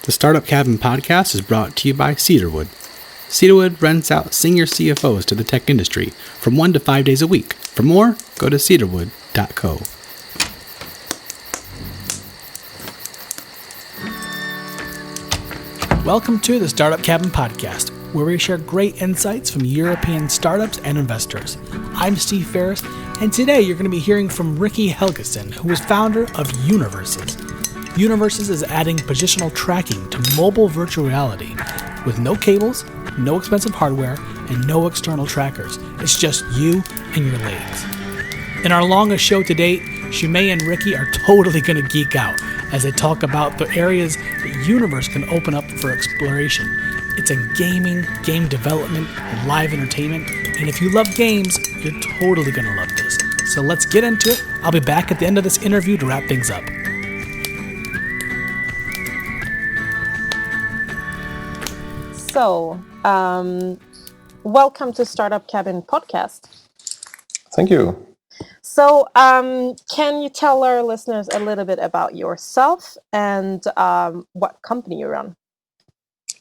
The Startup Cabin podcast is brought to you by Cedarwood. Cedarwood rents out senior CFOs to the tech industry from 1 to 5 days a week. For more, go to cedarwood.co. Welcome to the Startup Cabin podcast, where we share great insights from European startups and investors. I'm Steve Ferris, and today you're going to be hearing from Ricky Helgesson, who is founder of Univrses. Univrses is adding positional tracking to mobile virtual reality with no cables, no expensive hardware, and no external trackers. It's just you and your legs. In our longest show to date, Shumei and Ricky are totally going to geek out as they talk about the areas that Universe can open up for exploration. It's in gaming, game development, and live entertainment, and if you love games, you're totally going to love this. So let's get into it. I'll be back at the end of this interview to wrap things up. So, welcome to Startup Cabin podcast. Thank you. So, can you tell our listeners a little bit about yourself and what company you run?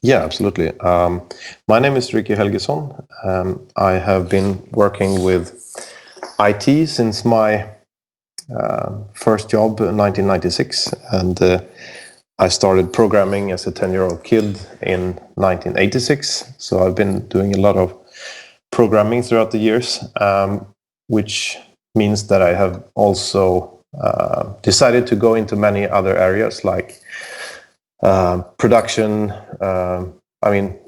Yeah, absolutely. My name is Ricky Helgesson. I have been working with IT since my first job in 1996, and I started programming as a 10-year-old kid in 1986. So I've been doing a lot of programming throughout the years, which means that I have also decided to go into many other areas like production,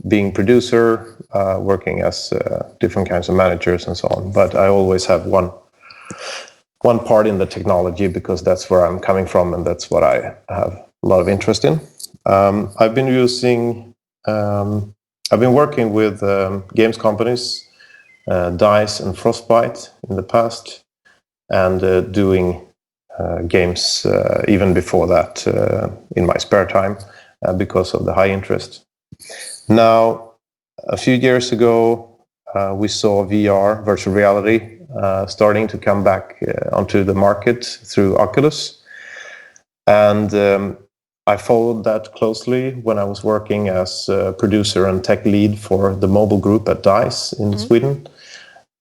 being producer, working as different kinds of managers and so on. But I always have one part in the technology because that's where I'm coming from and that's what I have a lot of interest in. I've been working with games companies, DICE and Frostbite in the past, and doing games even before that in my spare time because of the high interest. Now, a few years ago, we saw VR, virtual reality, starting to come back onto the market through Oculus. And I followed that closely when I was working as a producer and tech lead for the mobile group at DICE in Sweden.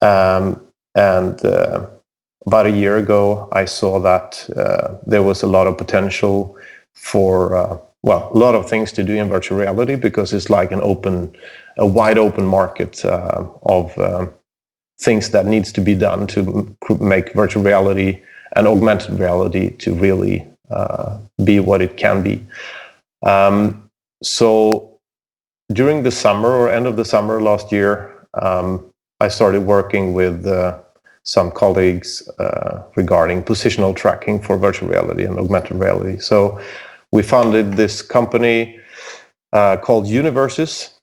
And about a year ago, I saw that there was a lot of potential for, a lot of things to do in virtual reality because it's like a wide open market of things that needs to be done to make virtual reality and augmented reality to really be what it can be. So during the summer or end of the summer last year, I started working with some colleagues regarding positional tracking for virtual reality and augmented reality. So we founded this company called Univrses.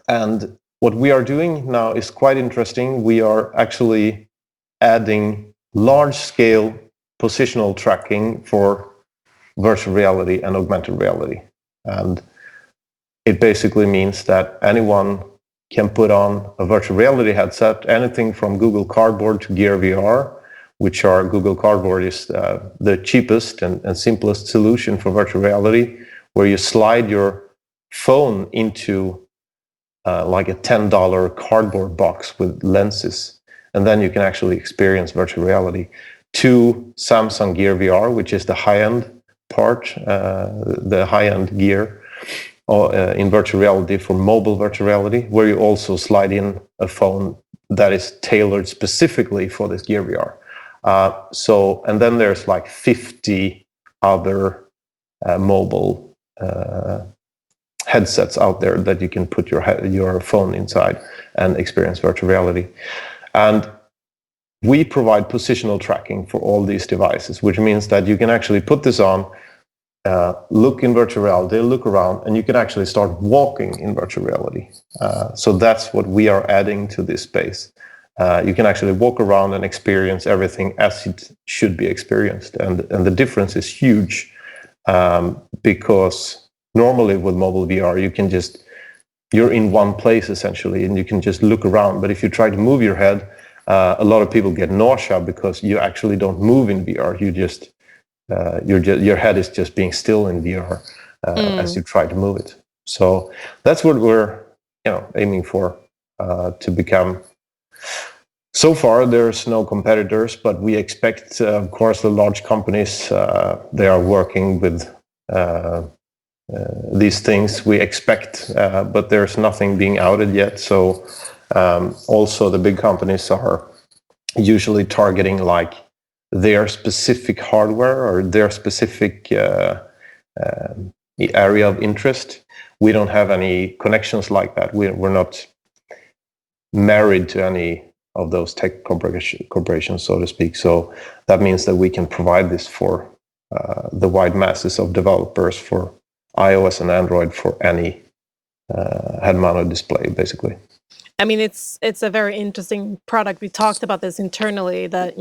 And what we are doing now is quite interesting. We are actually adding large-scale positional tracking for virtual reality and augmented reality. And it basically means that anyone can put on a virtual reality headset, anything from Google Cardboard to Gear VR, which are Google Cardboard is the cheapest and simplest solution for virtual reality, where you slide your phone into like a $10 cardboard box with lenses, and then you can actually experience virtual reality. To Samsung Gear VR, which is the high-end part, the high-end gear in virtual reality for mobile virtual reality, where you also slide in a phone that is tailored specifically for this Gear VR. And then there's like 50 other mobile headsets out there that you can put your phone inside and experience virtual reality. And we provide positional tracking for all these devices, which means that you can actually put this on, look in virtual reality, look around, and you can actually start walking in virtual reality. So that's what we are adding to this space. You can actually walk around and experience everything as it should be experienced. And the difference is huge because normally with mobile VR, you're in one place essentially, and you can just look around. But if you try to move your head, a lot of people get nausea because you actually don't move in VR. Your head is just being still in VR. as you try to move it. So that's what we're aiming for to become. So far, there's no competitors, but we expect, of course, the large companies, they are working with these things we expect, but there's nothing being outed yet. So also the big companies are usually targeting like their specific hardware or their specific area of interest. We don't have any connections like that. We're not married to any of those tech corporations, so to speak. So that means that we can provide this for the wide masses of developers for iOS and Android for any head-mounted display, basically. I mean, it's a very interesting product. We talked about this internally, that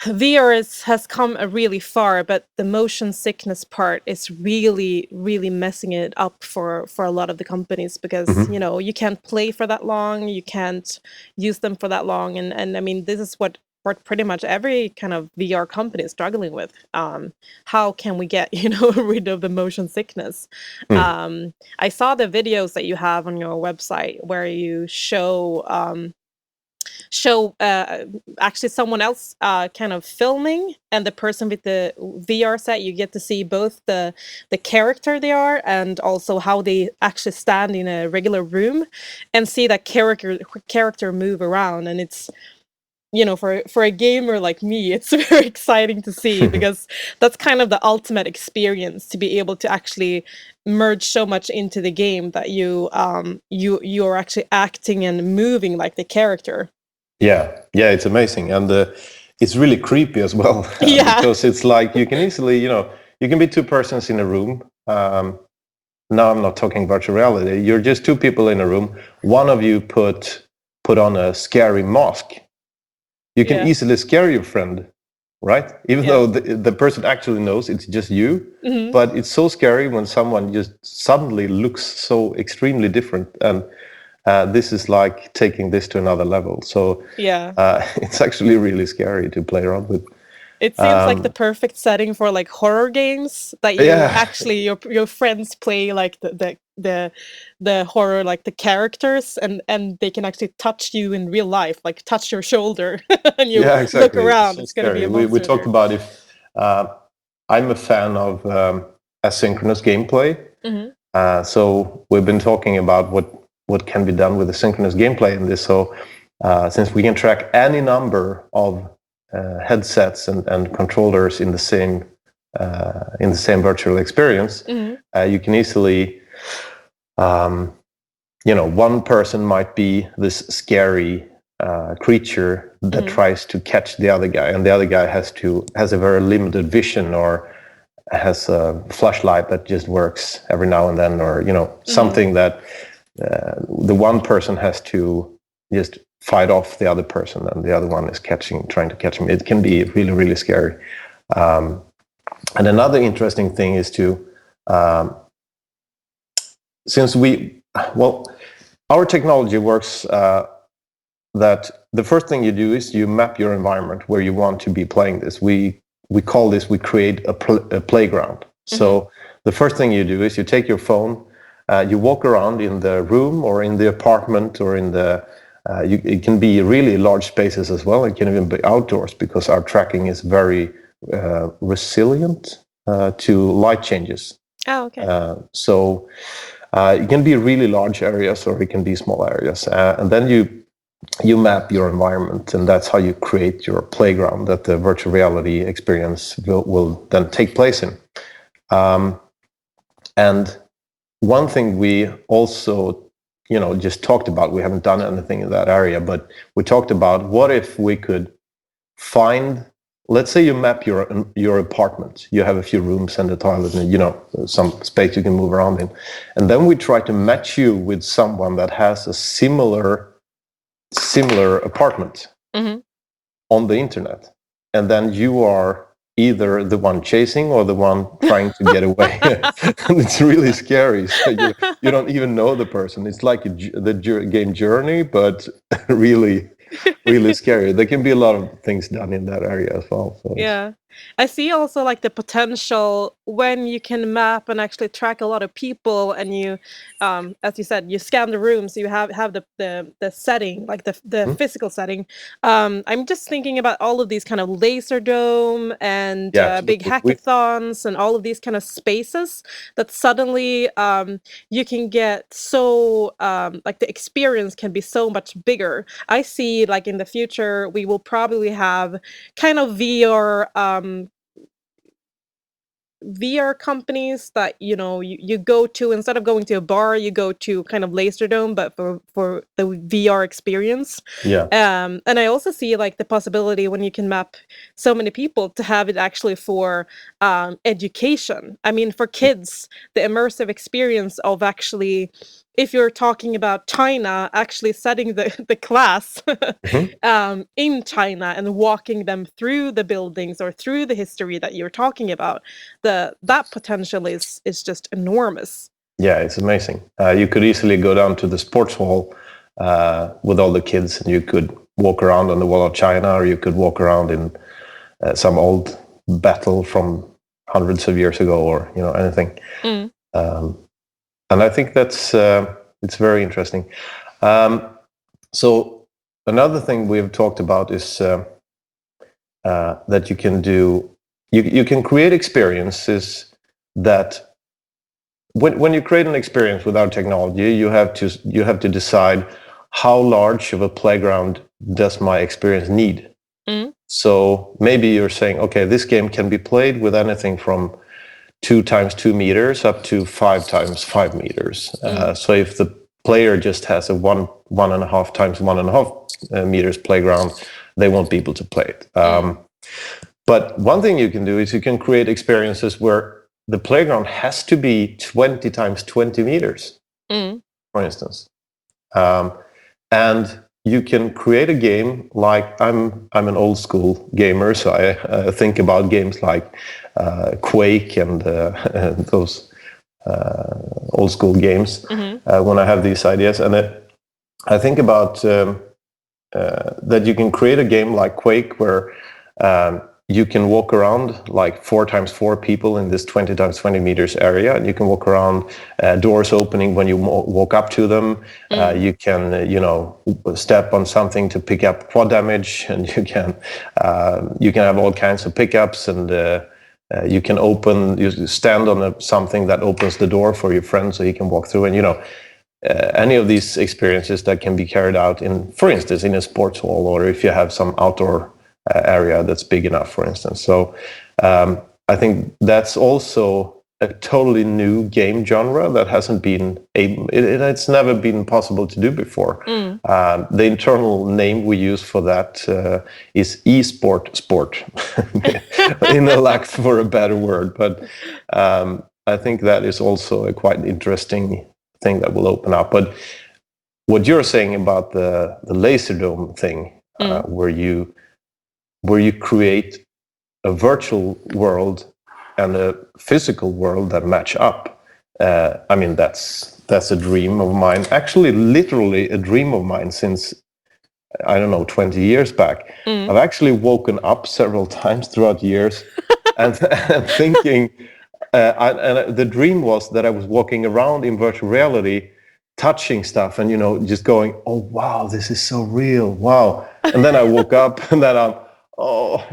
VR has come really far, but the motion sickness part is really, really messing it up for a lot of the companies, because you can't play for that long, you can't use them for that long, and I mean, this is what pretty much every kind of VR company is struggling with. How can we get rid of the motion sickness? I saw the videos that you have on your website where you show actually someone else kind of filming, and the person with the VR set, you get to see both the character they are and also how they actually stand in a regular room and see that character move around. And it's for a gamer like me, it's very exciting to see, because that's kind of the ultimate experience, to be able to actually merge so much into the game that you're actually acting and moving like the character. Yeah, it's amazing, and it's really creepy as well. Because it's like you can easily, you can be two persons in a room. Now I'm not talking virtual reality. You're just two people in a room. One of you put on a scary mask. You can easily scare your friend, right? Even though the person actually knows it's just you. But it's so scary when someone just suddenly looks so extremely different. And this is like taking this to another level. So it's actually really scary to play around with. It seems like the perfect setting for like horror games, that you actually your friends play like the horror, like the characters, and they can actually touch you in real life, like touch your shoulder, and you look around. It's going to be a monster. We talked about if I'm a fan of asynchronous gameplay. So we've been talking about what can be done with asynchronous gameplay in this. So since we can track any number of headsets and controllers in the same virtual experience, you can easily, one person might be this scary creature that tries to catch the other guy, and the other guy has a very limited vision, or has a flashlight that just works every now and then, or something that the one person has to just fight off the other person, and the other one is trying to catch him. It can be really, really scary. And another interesting thing is our technology works that the first thing you do is you map your environment where you want to be playing this. We call this, we create a playground. So the first thing you do is you take your phone, you walk around in the room or in the apartment or in the it can be really large spaces as well. It can even be outdoors, because our tracking is very resilient to light changes. Oh, okay. So it can be really large areas, or it can be small areas, and then you map your environment, and that's how you create your playground that the virtual reality experience will then take place in. And one thing we also just talked about, we haven't done anything in that area, but we talked about, what if we could find, let's say you map your apartment, you have a few rooms and a toilet and some space you can move around in, and then we try to match you with someone that has a similar apartment on the internet, and then you are either the one chasing or the one trying to get away. And it's really scary. So you don't even know the person. It's like the game Journey, but really, really scary. There can be a lot of things done in that area as well. So I see also like the potential when you can map and actually track a lot of people, and you, as you said, you scan the room, so you have the setting, like the Hmm? physical setting. I'm just thinking about all of these kind of laser dome and Yeah, big absolutely. hackathons and all of these kind of spaces that suddenly you can get so like the experience can be so much bigger. I see like in the future we will probably have kind of VR companies that you go to instead of going to a bar, you go to kind of Laserdome, but for the VR experience. Yeah. And I also see like the possibility when you can map so many people to have it actually for education. I mean, for kids, the immersive experience of actually, if you're talking about China, actually setting the class Mhm. in China and walking them through the buildings or through the history that you're talking about, that potential is just enormous. Yeah, it's amazing. You could easily go down to the sports hall with all the kids, and you could walk around on the wall of China, or you could walk around in some old battle from hundreds of years ago, or anything. Mm. And I think that's it's very interesting. So another thing we've talked about is that you can do. You can create experiences that when you create an experience without technology, you have to decide how large of a playground does my experience need. Mm. So maybe you're saying, okay, this game can be played with anything from 2 times 2 meters up to 5 times 5 meters. So if the player just has a 1.5 times 1.5 meters playground, they won't be able to play it. But one thing you can do is you can create experiences where the playground has to be 20 times 20 meters, for instance. And you can create a game like I'm an old school gamer, so I think about games like Quake and those old school games when I have these ideas. And I think about that you can create a game like Quake where you can walk around like 4 times 4 people in this 20 times 20 meters area, and you can walk around, doors opening when you walk up to them. You can step on something to pick up quad damage, and you can have all kinds of pickups, and you stand on something that opens the door for your friend so he can walk through, and any of these experiences that can be carried out in, for instance, in a sports hall, or if you have some outdoor area that's big enough, for instance. So I think that's also a totally new game genre that hasn't been it's never been possible to do before. The internal name we use for that is sport, in a lack for a better word. But I think that is also a quite interesting thing that will open up. But what you're saying about the Laserdome thing, where you create a virtual world and a physical world that match up. I mean, that's a dream of mine. Actually, literally a dream of mine since, I don't know, 20 years back. I've actually woken up several times throughout years and thinking, and the dream was that I was walking around in virtual reality, touching stuff, and just going, "Oh wow, this is so real! Wow!" And then I woke up, and then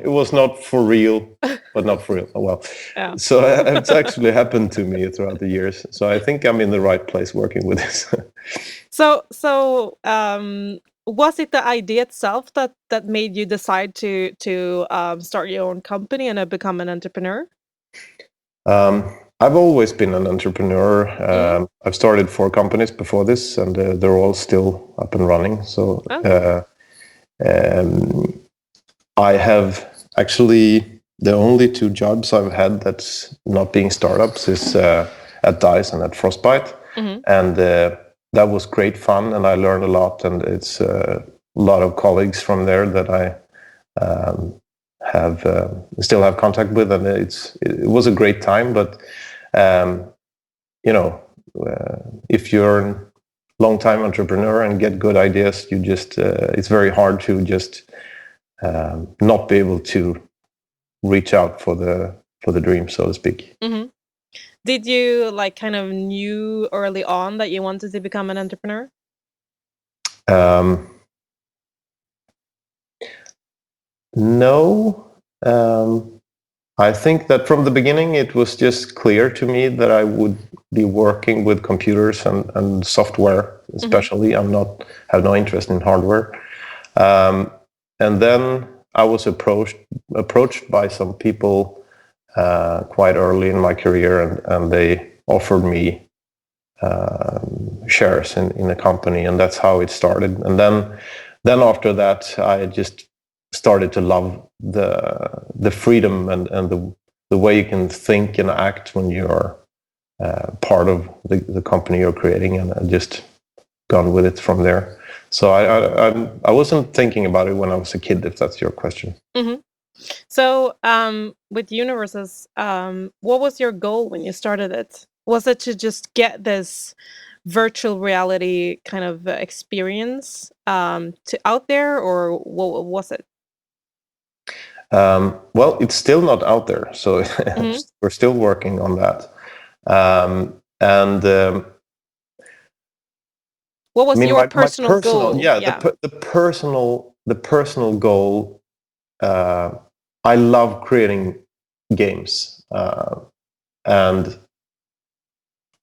it was not for real, but not for real. Oh well. Yeah. So it's actually happened to me throughout the years. So I think I'm in the right place working with this. So was it the idea itself that made you decide to start your own company and become an entrepreneur? I've always been an entrepreneur. I've started 4 companies before this, and they're all still up and running. So I have actually the only 2 jobs I've had that's not being startups is at Dice and at Frostbite, and that was great fun, and I learned a lot, and it's a lot of colleagues from there that I still have contact with, and it was a great time. But if you're a long-time entrepreneur and get good ideas, you just it's very hard to just not be able to reach out for the dream, so to speak. Mm-hmm. Did you kind of knew early on that you wanted to become an entrepreneur? No. I think that from the beginning it was just clear to me that I would be working with computers and software, especially. Mm-hmm. Have no interest in hardware. And then I was approached by some people quite early in my career, and they offered me shares in a company, and that's how it started. And then after that, I just started to love the freedom and the way you can think and act when you're part of the company you're creating, and I just gone with it from there. So I wasn't thinking about it when I was a kid, if that's your question. Mm-hmm. So with Univrses, what was your goal when you started it? Was it to just get this virtual reality kind of experience to out there, or what was it? Well, it's still not out there, so mm-hmm. We're still working on that. What was your personal goal? Yeah. The personal goal. I love creating games, and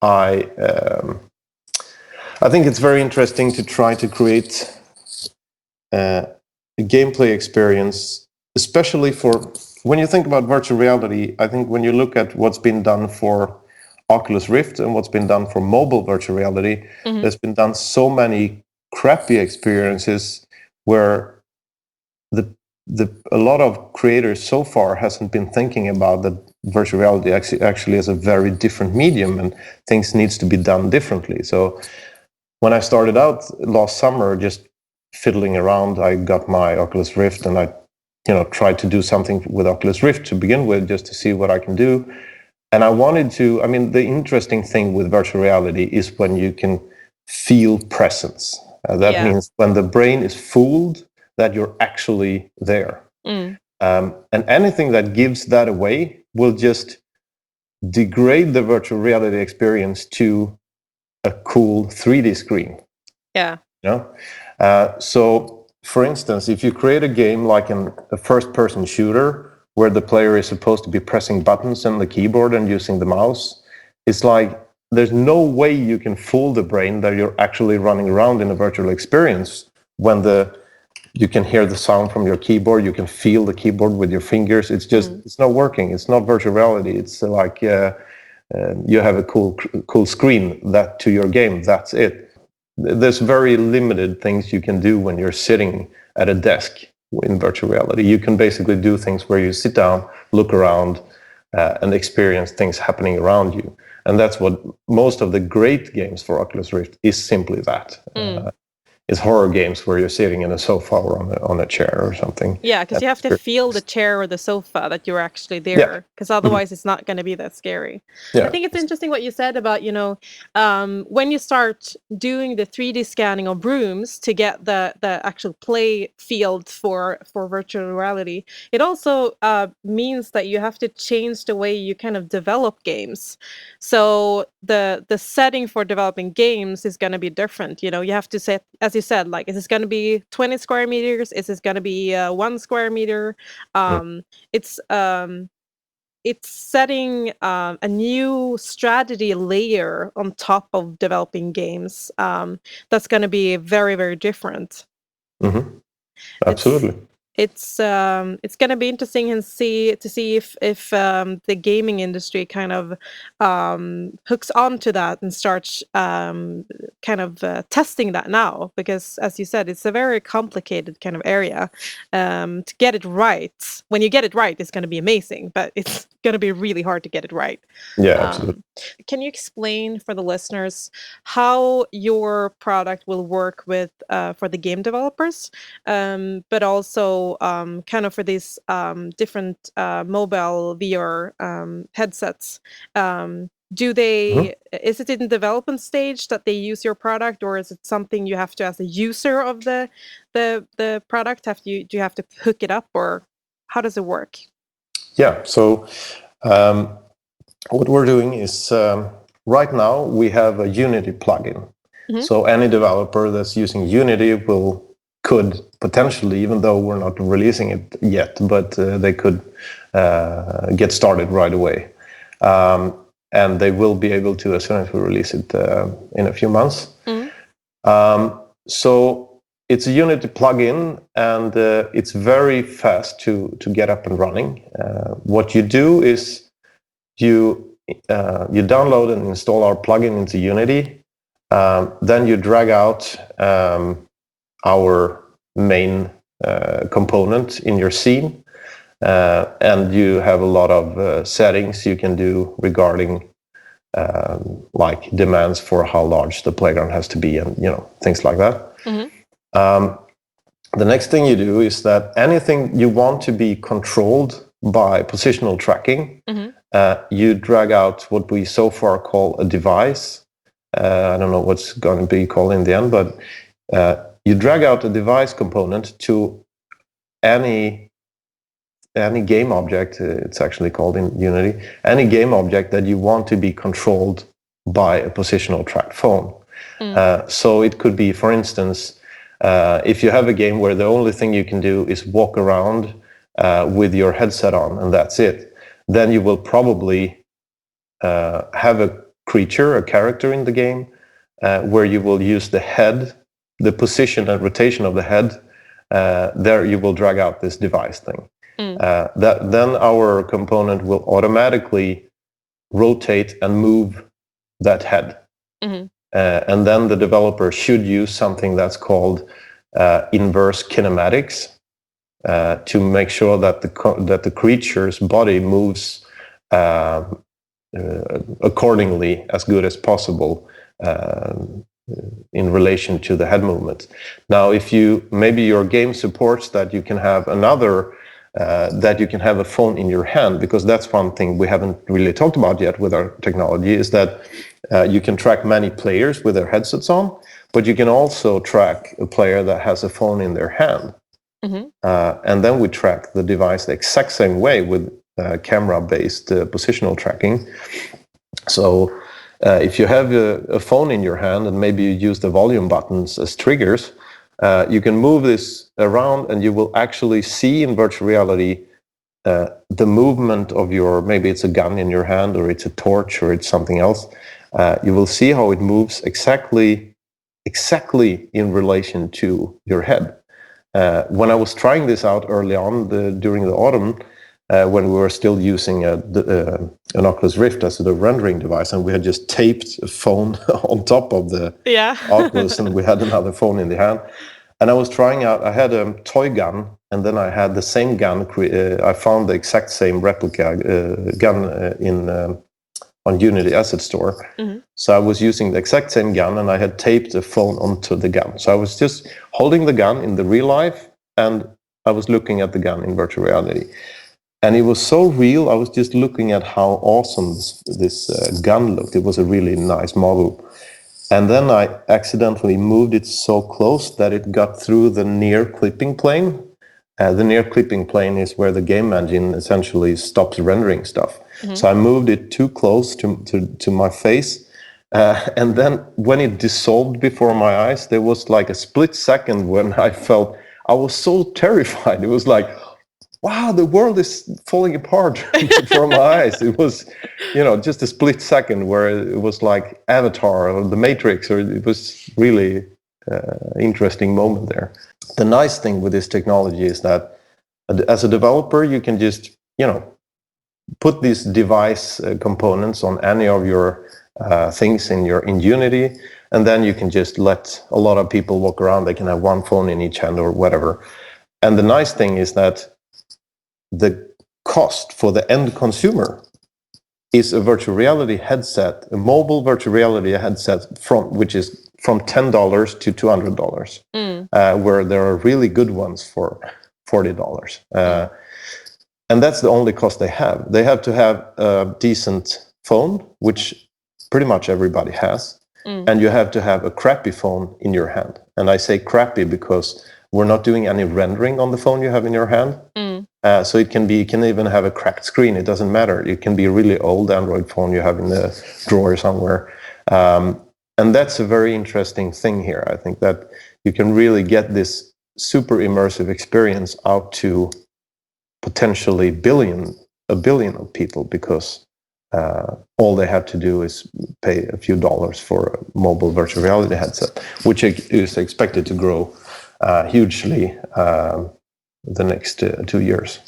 I think it's very interesting to try to create a gameplay experience, especially for when you think about virtual reality. I think when you look at what's been done for Oculus Rift and what's been done for mobile virtual reality, mm-hmm. There's been done so many crappy experiences where a lot of creators so far hasn't been thinking about that virtual reality actually is a very different medium, and things needs to be done differently. So when I started out last summer, just fiddling around, I got my Oculus Rift, and I tried to do something with Oculus Rift to begin with, just to see what I can do. And I wanted to, the interesting thing with virtual reality is when you can feel presence. That means when the brain is fooled, that you're actually there. Mm. And anything that gives that away will just degrade the virtual reality experience to a cool 3D screen. Yeah. So, for instance, if you create a game like a first-person shooter where the player is supposed to be pressing buttons on the keyboard and using the mouse, it's like there's no way you can fool the brain that you're actually running around in a virtual experience when you can hear the sound from your keyboard, you can feel the keyboard with your fingers. It's just it's not working. It's not virtual reality. It's like you have a cool screen that to your game. That's it. There's very limited things you can do when you're sitting at a desk in virtual reality. You can basically do things where you sit down, look around, and experience things happening around you. And that's what most of the great games for Oculus Rift is, simply that. It's horror games where you're sitting in a sofa or on a chair or something. Yeah, because you have to feel the chair or the sofa that you're actually there, because otherwise it's not going to be that scary. Yeah. I think it's interesting what you said about, when you start doing the 3D scanning of rooms to get the actual play field for virtual reality, it also means that you have to change the way you kind of develop games. So the setting for developing games is going to be different. You have to set, as you said, like, is this going to be 20 square meters? Is this going to be 1 square meter? It's setting a new strategy layer on top of developing games. That's going to be very, very different. Mm-hmm. Absolutely. It's going to be interesting to see if the gaming industry kind of hooks onto that and starts kind of testing that now, because, as you said, it's a very complicated kind of area to get it right. When you get it right, it's going to be amazing, but it's going to be really hard to get it right. Yeah, absolutely. Can you explain for the listeners how your product will work with for the game developers, but also kind of for these different mobile VR headsets? Do they? Is it in development stage that they use your product, or is it something you have to, as a user of the product, do you have to hook it up, or how does it work? Yeah. So what we're doing is right now we have a Unity plugin. So any developer that's using Unity could potentially, even though we're not releasing it yet, but they could get started right away. And they will be able to as soon as we release it in a few months. So it's a Unity plugin, and it's very fast to get up and running. What you do is you download and install our plugin into Unity. Then you drag out our main component in your scene, and you have a lot of settings you can do regarding like demands for how large the playground has to be, and things like that. The next thing you do is that anything you want to be controlled by positional tracking, you drag out what we so far call a device. I don't know what's going to be called in the end, but you drag out a device component to any game object. It's actually called in Unity. Any game object that you want to be controlled by a positional tracked phone. So it could be, for instance, if you have a game where the only thing you can do is walk around with your headset on, and that's it, then you will probably have a creature, a character in the game, where you will use the head, the position and rotation of the head. There you will drag out this device thing. Then our component will automatically rotate and move that head. And then the developer should use something that's called inverse kinematics to make sure that the creature's body moves accordingly as good as possible in relation to the head movement. Now, if maybe your game supports that you can have that you can have a phone in your hand, because that's one thing we haven't really talked about yet with our technology, is that you can track many players with their headsets on, but you can also track a player that has a phone in their hand. And then we track the device the exact same way with camera-based positional tracking. So if you have a phone in your hand and maybe you use the volume buttons as triggers, you can move this around and you will actually see in virtual reality the movement of maybe it's a gun in your hand, or it's a torch, or it's something else. You will see how it moves exactly in relation to your head. When I was trying this out early on during the autumn, when we were still using an Oculus Rift as the rendering device, and we had just taped a phone on top of the Oculus, and we had another phone in the hand. And I was trying out, I had a toy gun, and then I had the same gun. I found the exact same replica gun on Unity Asset Store. So I was using the exact same gun, and I had taped the phone onto the gun. So I was just holding the gun in the real life, and I was looking at the gun in virtual reality. And it was so real, I was just looking at how awesome this gun looked. It was a really nice model. And then I accidentally moved it so close that it got through the near clipping plane. The near clipping plane is where the game engine essentially stops rendering stuff. So I moved it too close to my face. And then when it dissolved before my eyes, there was like a split second when I was so terrified. It was like, wow, the world is falling apart before my eyes. It was, just a split second where it was like Avatar or The Matrix, or it was really interesting moment there. The nice thing with this technology is that as a developer, you can just, put these device components on any of your things in Unity, and then you can just let a lot of people walk around. They can have one phone in each hand or whatever. And the nice thing is that the cost for the end consumer is a virtual reality headset, a mobile virtual reality headset which is from $10 to $200, where there are really good ones for $40. And that's the only cost they have. They have to have a decent phone, which pretty much everybody has, and you have to have a crappy phone in your hand. And I say crappy because we're not doing any rendering on the phone you have in your hand. So it can even have a cracked screen. It doesn't matter. It can be a really old Android phone you have in the drawer somewhere. And that's a very interesting thing here. I think that you can really get this super immersive experience out to potentially a billion of people, because all they have to do is pay a few dollars for a mobile virtual reality headset, which is expected to grow hugely the next 2 years.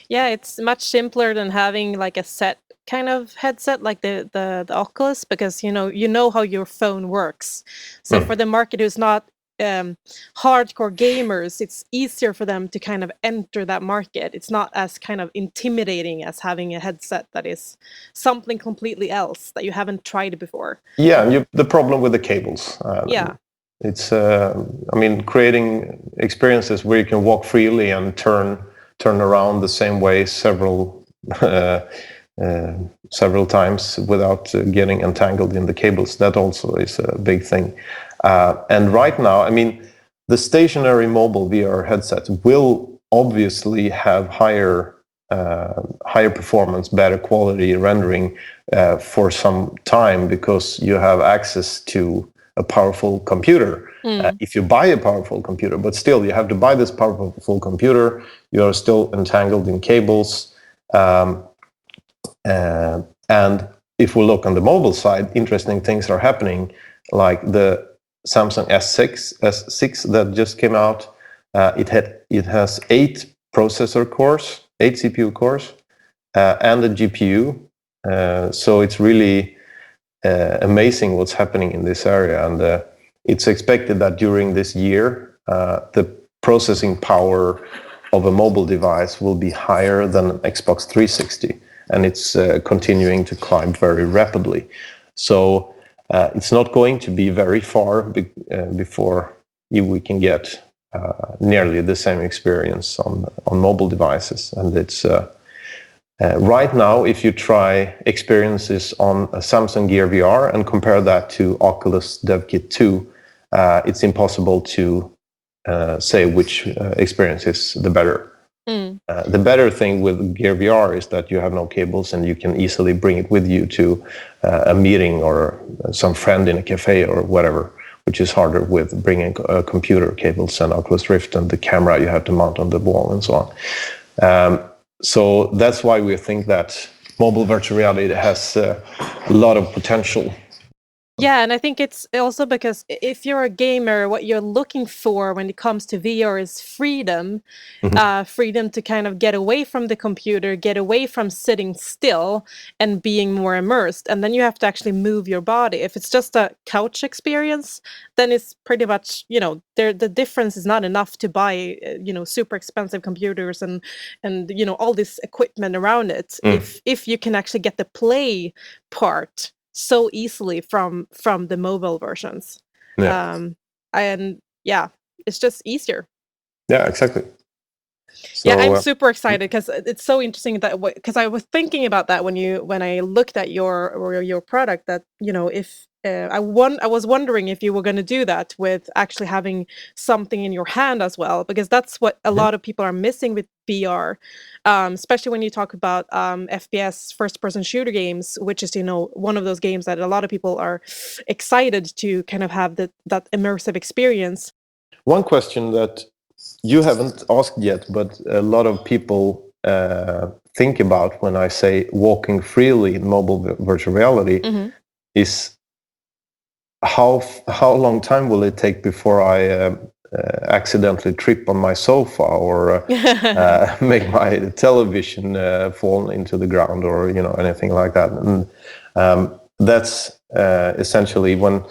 Yeah, it's much simpler than having like a set kind of headset like the Oculus, because you know how your phone works. So for the market who's not hardcore gamers, it's easier for them to kind of enter that market. It's not as kind of intimidating as having a headset that is something completely else that you haven't tried before. Yeah, and the problem with the cables. Yeah. It's creating experiences where you can walk freely and turn around the same way several times without getting entangled in the cables. That also is a big thing. And right now, the stationary mobile VR headsets will obviously have higher performance, better quality rendering for some time, because you have access to a powerful computer. If you buy a powerful computer, but still you have to buy this powerful computer, you are still entangled in cables. And if we look on the mobile side, interesting things are happening, like the Samsung S6 that just came out. It has 8 CPU cores, and a GPU. So it's really amazing what's happening in this area, and it's expected that during this year, the processing power of a mobile device will be higher than an Xbox 360, and it's continuing to climb very rapidly. So it's not going to be very far before we can get nearly the same experience on mobile devices. And it's right now, if you try experiences on a Samsung Gear VR and compare that to Oculus DevKit 2, it's impossible to say which experience is the better. The better thing with Gear VR is that you have no cables, and you can easily bring it with you to a meeting or some friend in a cafe or whatever, which is harder with bringing computer cables and Oculus Rift and the camera you have to mount on the wall and so on. So that's why we think that mobile virtual reality has a lot of potential. Yeah, and I think it's also because if you're a gamer, what you're looking for when it comes to VR is freedom. Freedom to kind of get away from the computer, get away from sitting still and being more immersed. And then you have to actually move your body. If it's just a couch experience, then it's pretty much, the difference is not enough to buy, super expensive computers and all this equipment around it. If you can actually get the play part so easily from the mobile versions. And yeah, it's just easier. Yeah, exactly. So, yeah, I'm super excited because it's so interesting that because I was thinking about that when I looked at your product, that if I was wondering if you were going to do that with actually having something in your hand as well, because that's what a lot of people are missing with VR, especially when you talk about FPS first-person shooter games, which is one of those games that a lot of people are excited to kind of have that immersive experience. One question that you haven't asked yet, but a lot of people think about when I say walking freely in mobile virtual reality is how long time will it take before I accidentally trip on my sofa or make my television fall into the ground or anything like that. And that's essentially when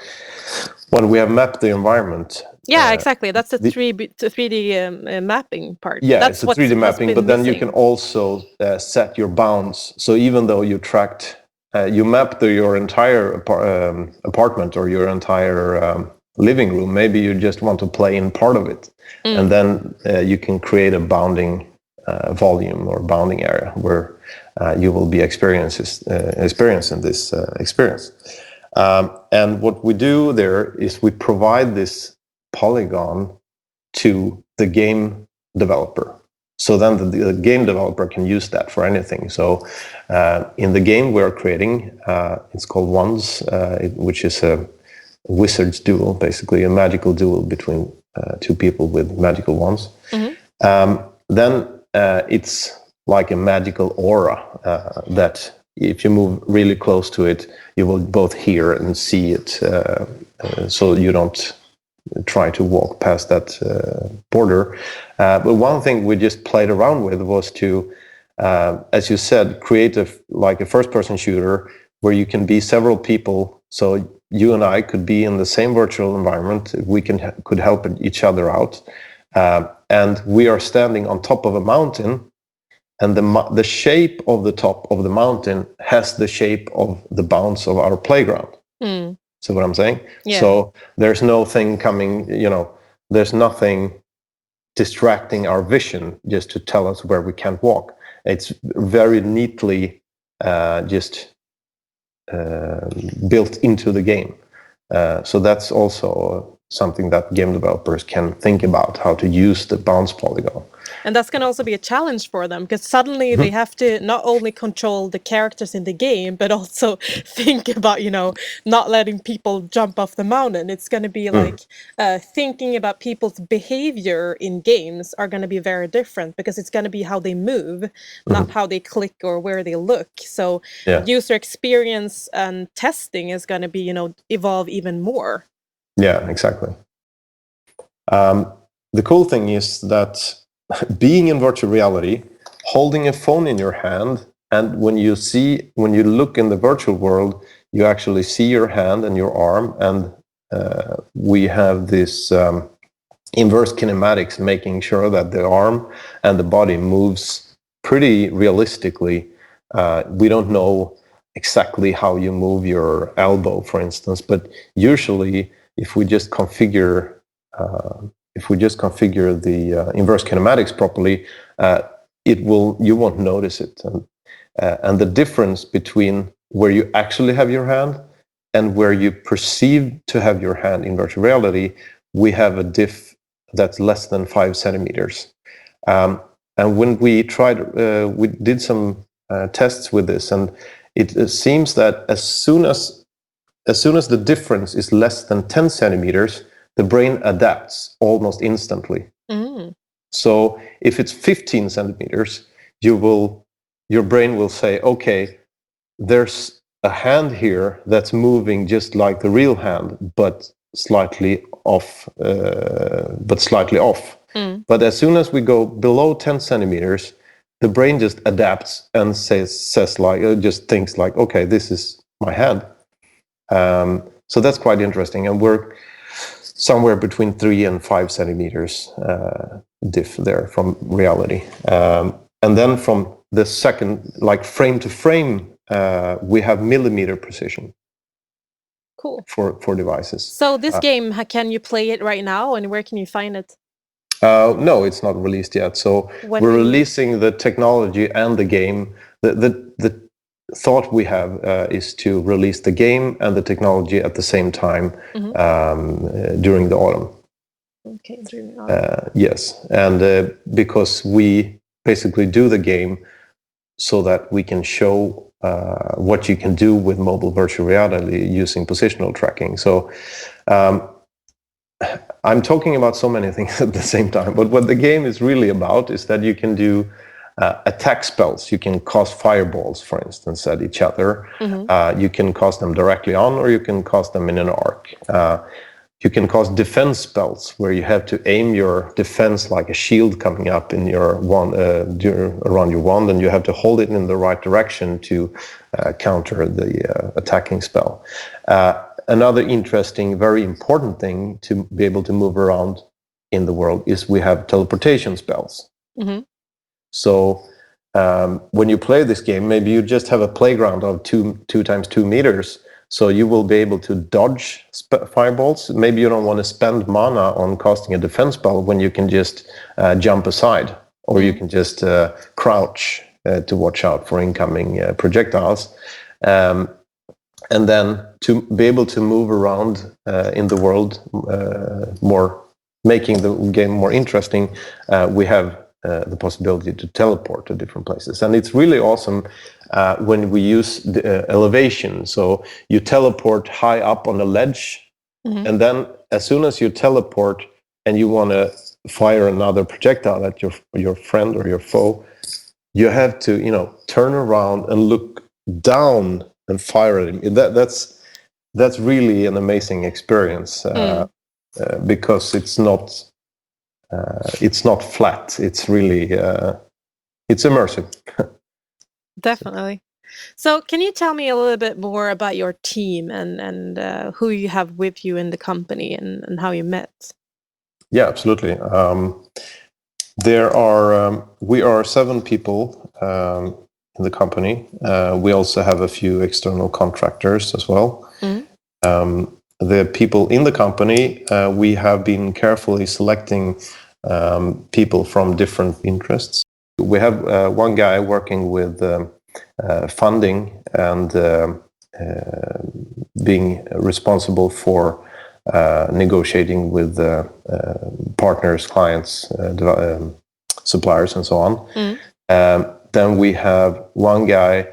we have mapped the environment. Yeah, exactly. That's the 3D mapping part. Yeah, that's it's a 3D mapping, but then missing. you can also set your bounds. So even though you mapped your entire apartment or your entire living room, maybe you just want to play in part of it, and then you can create a bounding volume or bounding area where you will be experiencing this experience. And what we do there is we provide this polygon to the game developer. So then the game developer can use that for anything. So in the game we're creating, it's called Wands, which is a wizard's duel, basically a magical duel between two people with magical wands. Then it's like a magical aura that if you move really close to it, you will both hear and see it, so you don't try to walk past that border. But one thing we just played around with was to, as you said, create a first-person shooter where you can be several people. So you and I could be in the same virtual environment. We could help each other out, and we are standing on top of a mountain. And the shape of the top of the mountain has the shape of the bounds of our playground. See what I'm saying? Yeah. So there's no thing coming, there's nothing distracting our vision just to tell us where we can't walk. It's very neatly just built into the game. So that's also something that game developers can think about, how to use the bounce polygon. And that's going to also be a challenge for them, because suddenly they have to not only control the characters in the game, but also think about, not letting people jump off the mountain. It's going to be like thinking about people's behavior in games are going to be very different, because it's going to be how they move, not how they click or where they look. So user experience and testing is going to be, evolve even more. Yeah, exactly. The cool thing is that being in virtual reality, holding a phone in your hand, and when you look in the virtual world, you actually see your hand and your arm, and we have this inverse kinematics, making sure that the arm and the body moves pretty realistically. We don't know exactly how you move your elbow, for instance, but usually if we just configure the inverse kinematics properly, you won't notice it. And the difference between where you actually have your hand and where you perceive to have your hand in virtual reality, we have a diff that's less than 5 centimeters. And when we did some tests with this, and it seems that as soon as the difference is less than 10 centimeters, the brain adapts almost instantly. So if it's 15 centimeters, your brain will say, okay, there's a hand here that's moving just like the real hand, but slightly off. But as soon as we go below 10 centimeters, the brain just adapts and just thinks like, okay, this is my hand. So that's quite interesting, and we're somewhere between 3 and 5 centimeters diff there from reality. And then from the second, like frame to frame, we have millimeter precision. Cool. For devices. So this game, can you play it right now, and where can you find it? No, it's not released yet. So we're releasing the technology and the game. The thought we have is to release the game and the technology at the same time during the autumn. Okay, during the autumn. Yes, and because we basically do the game so that we can show what you can do with mobile virtual reality using positional tracking. So I'm talking about so many things at the same time, but what the game is really about is that you can do attack spells. You can cast fireballs, for instance, at each other. You can cast them directly on, or you can cast them in an arc. You can cast defense spells, where you have to aim your defense like a shield coming up in your wand, around your wand, and you have to hold it in the right direction to counter the attacking spell. Another interesting, very important thing to be able to move around in the world is we have teleportation spells. So when you play this game, maybe you just have a playground of 2 times 2 meters. So you will be able to dodge fireballs. Maybe you don't want to spend mana on casting a defense spell when you can just jump aside, or you can just crouch to watch out for incoming projectiles. And then to be able to move around in the world making the game more interesting, we have the possibility to teleport to different places. And it's really awesome when we use the elevation. So you teleport high up on a ledge, and then as soon as you teleport and you want to fire another projectile at your friend or your foe, you have to, turn around and look down and fire at him. That's really an amazing experience because it's not flat. It's really it's immersive. Definitely. So can you tell me a little bit more about your team and who you have with you in the company and how you met? Yeah, absolutely. We are 7 people in the company. We also have a few external contractors as well. The people in the company, we have been carefully selecting people from different interests. We have one guy working with funding and being responsible for negotiating with partners, clients, suppliers, and so on. Then we have one guy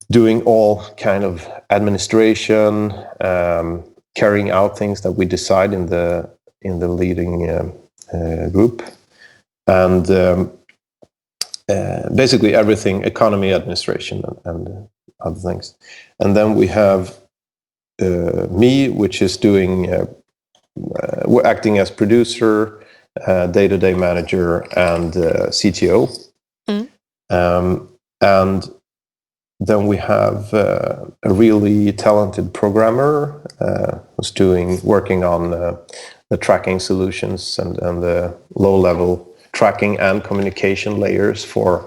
doing all kind of administration, carrying out things that we decide in the leading group, and basically everything, economy, administration, and other things. And then we have me, which is doing, we're acting as producer, day-to-day manager, and CTO. And then we have a really talented programmer who's working on the tracking solutions and the low-level tracking and communication layers for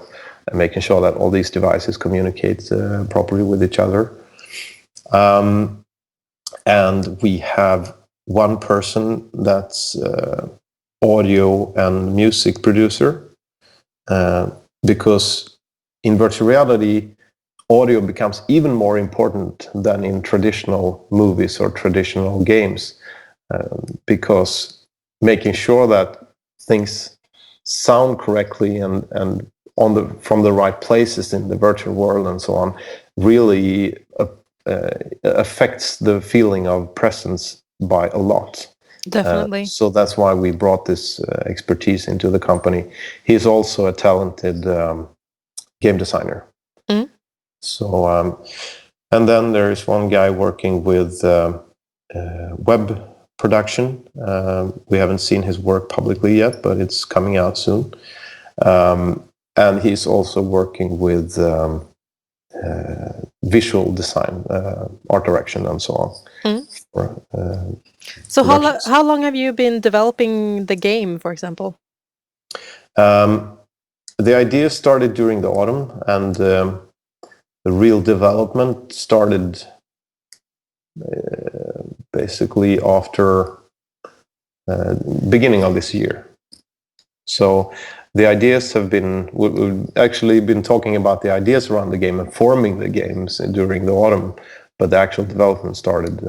making sure that all these devices communicate properly with each other. And we have one person that's audio and music producer, because in virtual reality, audio becomes even more important than in traditional movies or traditional games, because making sure that things sound correctly and from the right places in the virtual world and so on really affects the feeling of presence by a lot. Definitely. So that's why we brought this expertise into the company. He's also a talented game designer. So, and then there is one guy working with web production. We haven't seen his work publicly yet, but it's coming out soon. And he's also working with visual design, art direction, and so on. So how long have you been developing the game, for example? The idea started during the autumn, and the real development started basically after beginning of this year. So the ideas have been, we've actually been talking about the ideas around the game and forming the games during the autumn, but the actual development started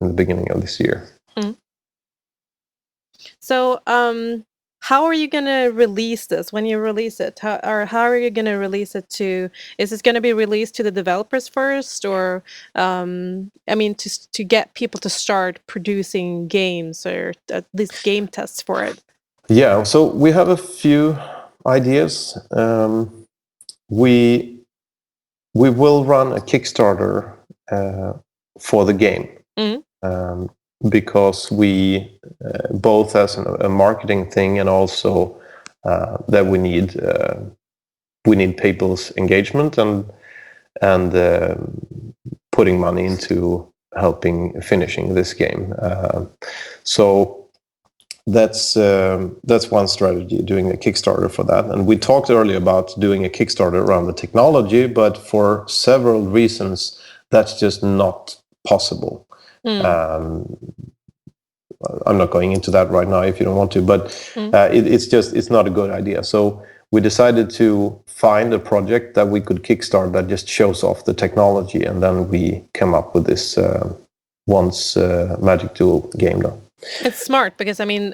in the beginning of this year. So how are you going to release this when you release it? How are you going to release it to, is this going to be released to the developers first, or to get people to start producing games, or at least game tests for it? Yeah, so we have a few ideas. We will run a Kickstarter for the game. Because we both as a marketing thing, and also that we need people's engagement and putting money into helping finishing this game. So that's one strategy, doing a Kickstarter for that. And we talked earlier about doing a Kickstarter around the technology, but for several reasons that's just not possible. I'm not going into that right now if you don't want to, but it's not a good idea. So we decided to find a project that we could kickstart that just shows off the technology, and then we came up with this once Magic Duel game now. It's smart because I mean,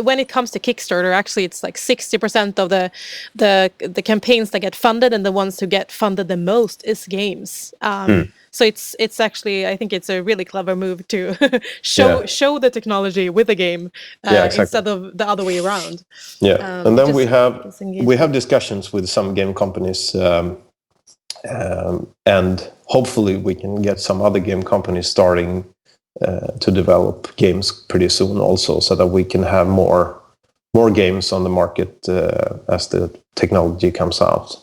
when it comes to Kickstarter, actually, it's like 60% of the campaigns that get funded, and the ones who get funded the most is games. So it's actually, I think it's a really clever move to Yeah. show the technology with the game Yeah, exactly. instead of the other way around. Yeah, and then Just we have gets engagement. discussions with some game companies, and hopefully we can get some other game companies starting to develop games pretty soon, also, so that we can have more games on the market as the technology comes out.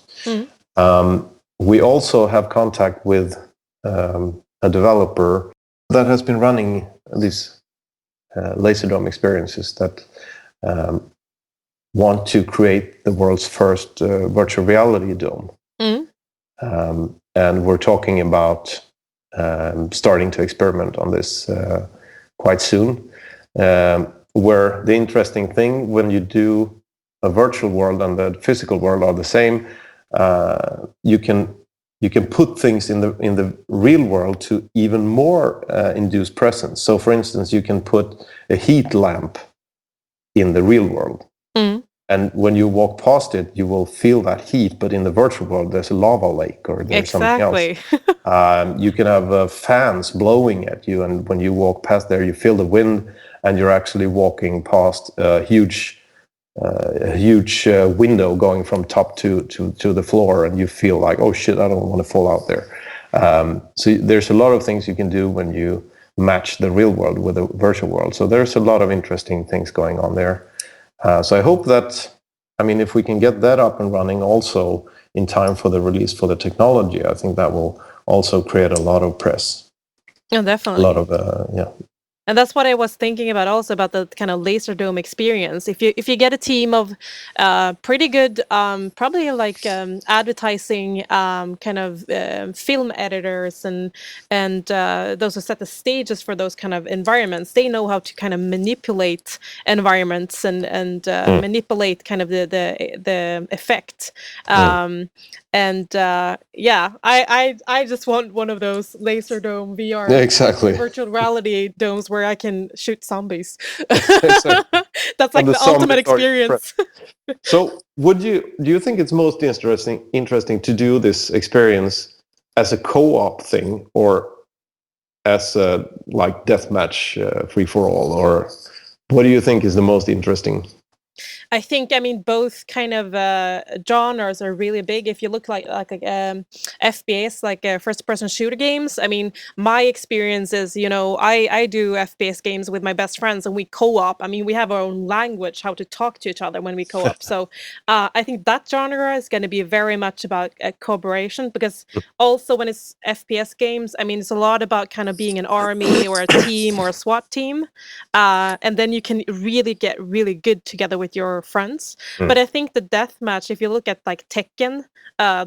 We also have contact with a developer that has been running these Laserdome experiences that want to create the world's first virtual reality dome. And we're talking about starting to experiment on this quite soon. Where the interesting thing, when you do a virtual world and the physical world are the same, you can put things in the real world to even more induce presence. So, for instance, you can put a heat lamp in the real world. And when you walk past it, you will feel that heat. But in the virtual world, there's a lava lake or there's something else. You can have fans blowing at you. And when you walk past there, you feel the wind, and you're actually walking past a huge window going from top to the floor. And you feel like, oh, shit, I don't want to fall out there. So there's a lot of things you can do when you match the real world with the virtual world. So there's a lot of interesting things going on there. So I hope that, I mean, if we can get that up and running also in time for the release for the technology, I think that will also create a lot of press. Yeah, definitely. A lot of, yeah. And that's what I was thinking about also, about the kind of Laserdome experience. If you get a team of pretty good, probably like advertising kind of film editors and those who set the stages for those kind of environments, they know how to kind of manipulate environments and manipulate kind of the effect. And yeah, I just want one of those Laserdome VR, Yeah, exactly, virtual reality domes where I can shoot zombies. Exactly. That's like the ultimate experience. So, do you think it's most interesting to do this experience as a co-op thing, or as a like deathmatch free for all, or what do you think is the most interesting? I think, I mean, both kind of genres are really big. If you look like FPS, like first-person shooter games, I mean, my experience is, you know, I do FPS games with my best friends, and we co-op. I mean, we have our own language, how to talk to each other when we co-op. So I think that genre is going to be very much about cooperation, because also when it's FPS games, I mean, it's a lot about kind of being an army or a team or a SWAT team. And then you can really get really good together with your friends. But I think the deathmatch, if you look at like Tekken,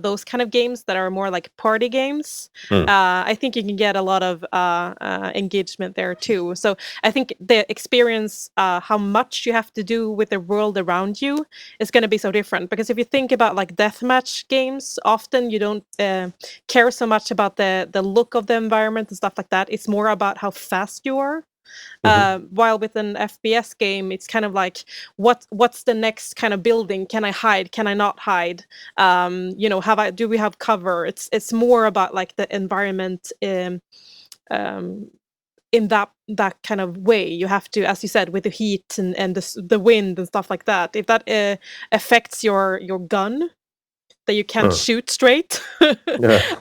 those kind of games that are more like party games, I think you can get a lot of engagement there too. So I think the experience, how much you have to do with the world around you, is going to be so different. Because if you think about like deathmatch games, often you don't care so much about the look of the environment and stuff like that. It's more about how fast you are. While with an FPS game, it's kind of like, what's the next kind of building? Can I hide? Can I not hide? You know, do we have cover? It's more about like the environment in that kind of way. You have to, as you said, with the heat and the wind and stuff like that. If that affects your gun, that you can't shoot straight.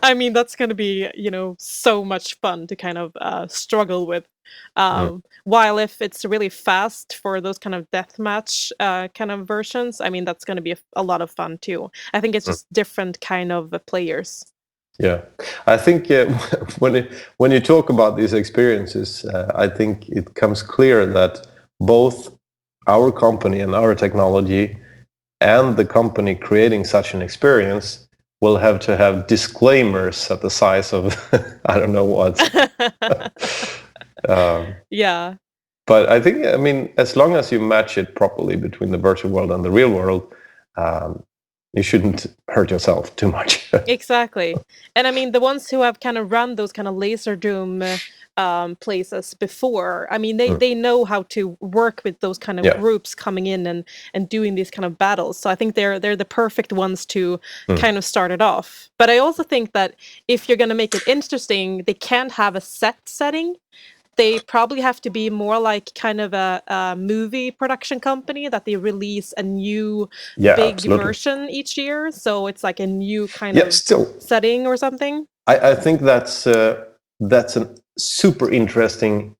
I mean, that's going to be, you know, so much fun to kind of struggle with. While if it's really fast for those kind of deathmatch kind of versions, I mean, that's going to be a lot of fun too. I think it's just different kind of players. Yeah, I think when you talk about these experiences, I think it comes clear that both our company and our technology and the company creating such an experience will have to have disclaimers at the size of I don't know what. Yeah. But I think, I mean, as long as you match it properly between the virtual world and the real world, you shouldn't hurt yourself too much. Exactly. And I mean, the ones who have kind of run those kind of Laserdome places before. I mean, they know how to work with those kind of groups coming in and doing these kind of battles. So I think they're the perfect ones to kind of start it off. But I also think that if you're going to make it interesting, they can't have a set setting. They probably have to be more like kind of a movie production company, that they release a new big version each year. So it's like a new kind of setting or something. I think that's a super interesting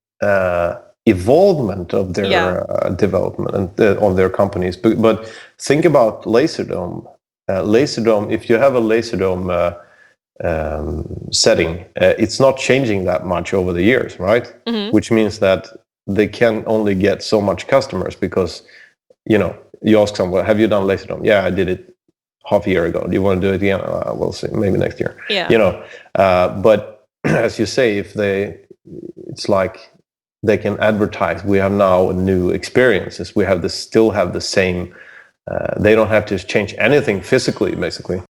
evolvement of their development and of their companies. But think about Laserdome. Laserdome, if you have a Laserdome setting, it's not changing that much over the years, right? Mm-hmm. Which means that they can only get so much customers because, you ask someone, have you done Laserdome? Yeah, I did it half a year ago. Do you want to do it again? We'll see, maybe next year. Yeah. But as you say, it's like they can advertise. We have now new experiences. We have still have the same. They don't have to change anything physically, basically.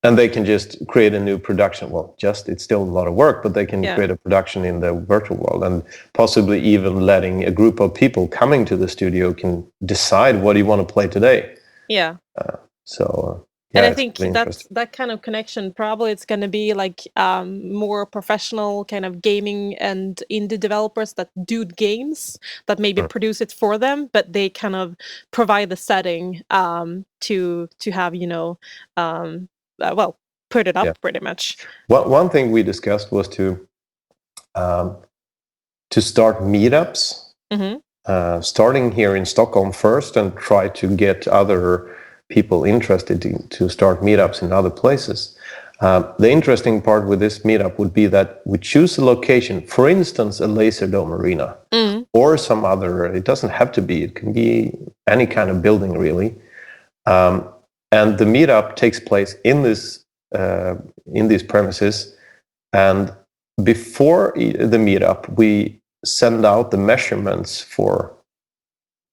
And they can just create a new production. Well, it's still a lot of work, but they can create a production in the virtual world, and possibly even letting a group of people coming to the studio can decide what do you want to play today. Yeah. And I think that kind of connection, probably it's going to be like more professional kind of gaming and indie developers that do games that maybe produce it for them, but they kind of provide the setting to have, put it up pretty much. One thing we discussed was to start meetups, starting here in Stockholm first, and try to get other people interested to start meetups in other places. The interesting part with this meetup would be that we choose a location, for instance, a Laserdome arena, or some other. It doesn't have to be. It can be any kind of building, really. And the meetup takes place in these premises. And before the meetup, we send out the measurements for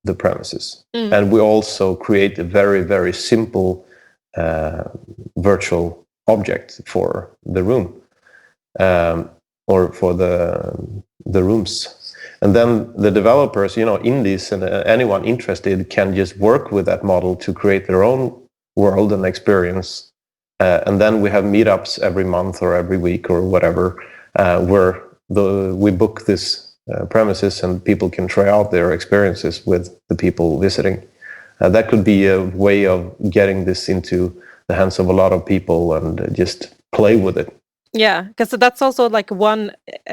the premises, and we also create a very, very simple virtual object for the room, or for the rooms. And then the developers, indies and anyone interested can just work with that model to create their own world and experience. And then we have meetups every month or every week or whatever, where we book this premises and people can try out their experiences with the people visiting. That could be a way of getting this into the hands of a lot of people and just play with it. Yeah, because that's also like one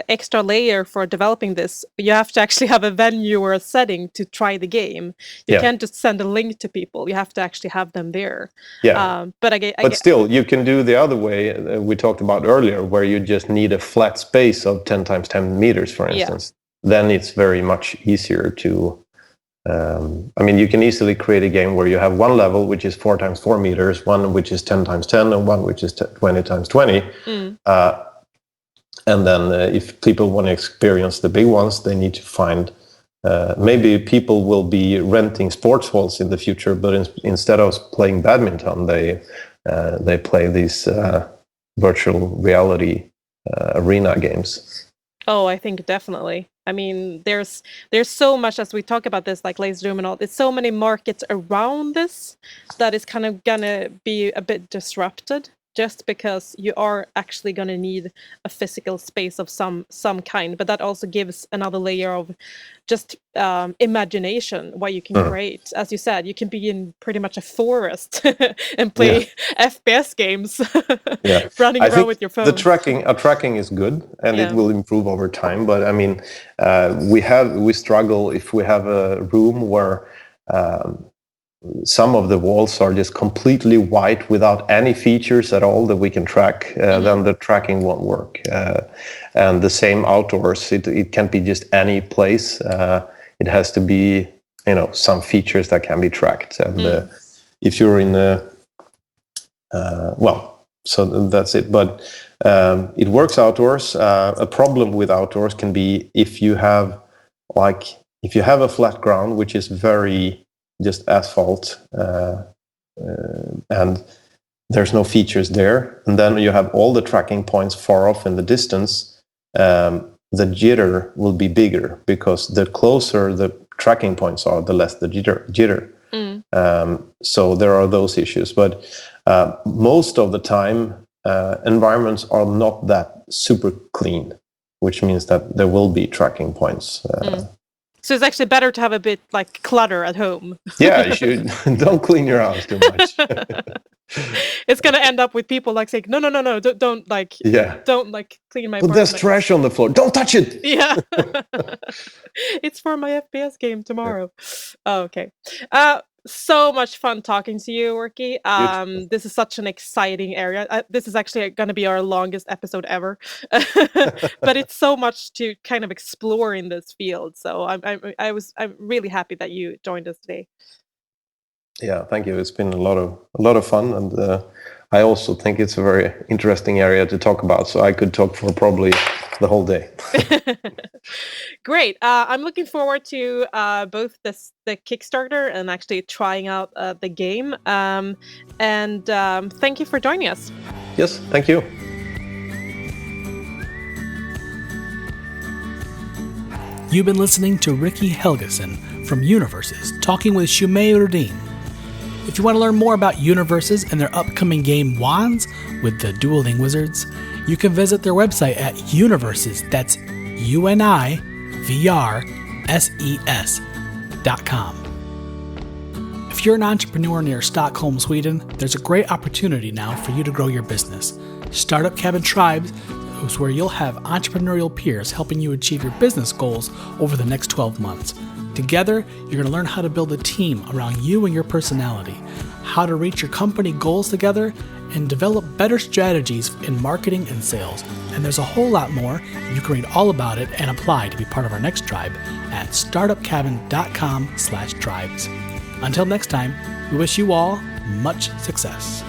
extra layer for developing this. You have to actually have a venue or a setting to try the game. You can't just send a link to people. You have to actually have them there. Yeah, but still, you can do the other way we talked about earlier, where you just need a flat space of 10 times 10 meters, for instance. Then it's very much easier to. You can easily create a game where you have one level which is 4 times 4 meters, one which is 10 times 10, and one which is 20 times 20. And then if people want to experience the big ones, they need to find. Maybe people will be renting sports halls in the future, but instead of playing badminton, they play these virtual reality arena games. Oh, I think definitely. I mean, there's so much, as we talk about this, like Laserdome and all, there's so many markets around this that is kind of gonna be a bit disrupted, just because you are actually gonna need a physical space of some kind. But that also gives another layer of just imagination, what you can create. As you said, you can be in pretty much a forest and play FPS games, running around with your phone. The tracking is good, and it will improve over time. But I mean, we struggle if we have a room where some of the walls are just completely white without any features at all that we can track. Then the tracking won't work. And the same outdoors, it can't be just any place. It has to be, some features that can be tracked. And if you're in so that's it. But it works outdoors. A problem with outdoors can be if you have a flat ground, which is very just asphalt, and there's no features there, and then you have all the tracking points far off in the distance. the jitter will be bigger, because the closer the tracking points are, the less the jitter. So there are those issues. But most of the time, environments are not that super clean, which means that there will be tracking points. So it's actually better to have a bit like clutter at home. Yeah, you should. Don't clean your house too much. It's gonna end up with people like saying, no, don't like, don't like clean my apartment. There's trash on the floor. Don't touch it. Yeah. It's for my FPS game tomorrow. Oh, okay. So much fun talking to you, Ricky. This is such an exciting area. This is actually going to be our longest episode ever, but it's so much to kind of explore in this field. So I'm really happy that you joined us today. Yeah, thank you. It's been a lot of fun, and I also think it's a very interesting area to talk about. So I could talk for probably the whole day. Great. I'm looking forward to both the Kickstarter and actually trying out the game. And thank you for joining us. Yes, thank you. You've been listening to Ricky Helgesson from Univrses, talking with Rhodin. If you want to learn more about Univrses and their upcoming game Wands with the Dueling Wizards, you can visit their website at Univrses, that's UNIVRSES.com. If you're an entrepreneur near Stockholm, Sweden, there's a great opportunity now for you to grow your business. Startup Cabin Tribes is where you'll have entrepreneurial peers helping you achieve your business goals over the next 12 months. Together, you're going to learn how to build a team around you and your personality, how to reach your company goals together, and develop better strategies in marketing and sales. And there's a whole lot more. You can read all about it and apply to be part of our next tribe at startupcabin.com/tribes. Until next time, we wish you all much success.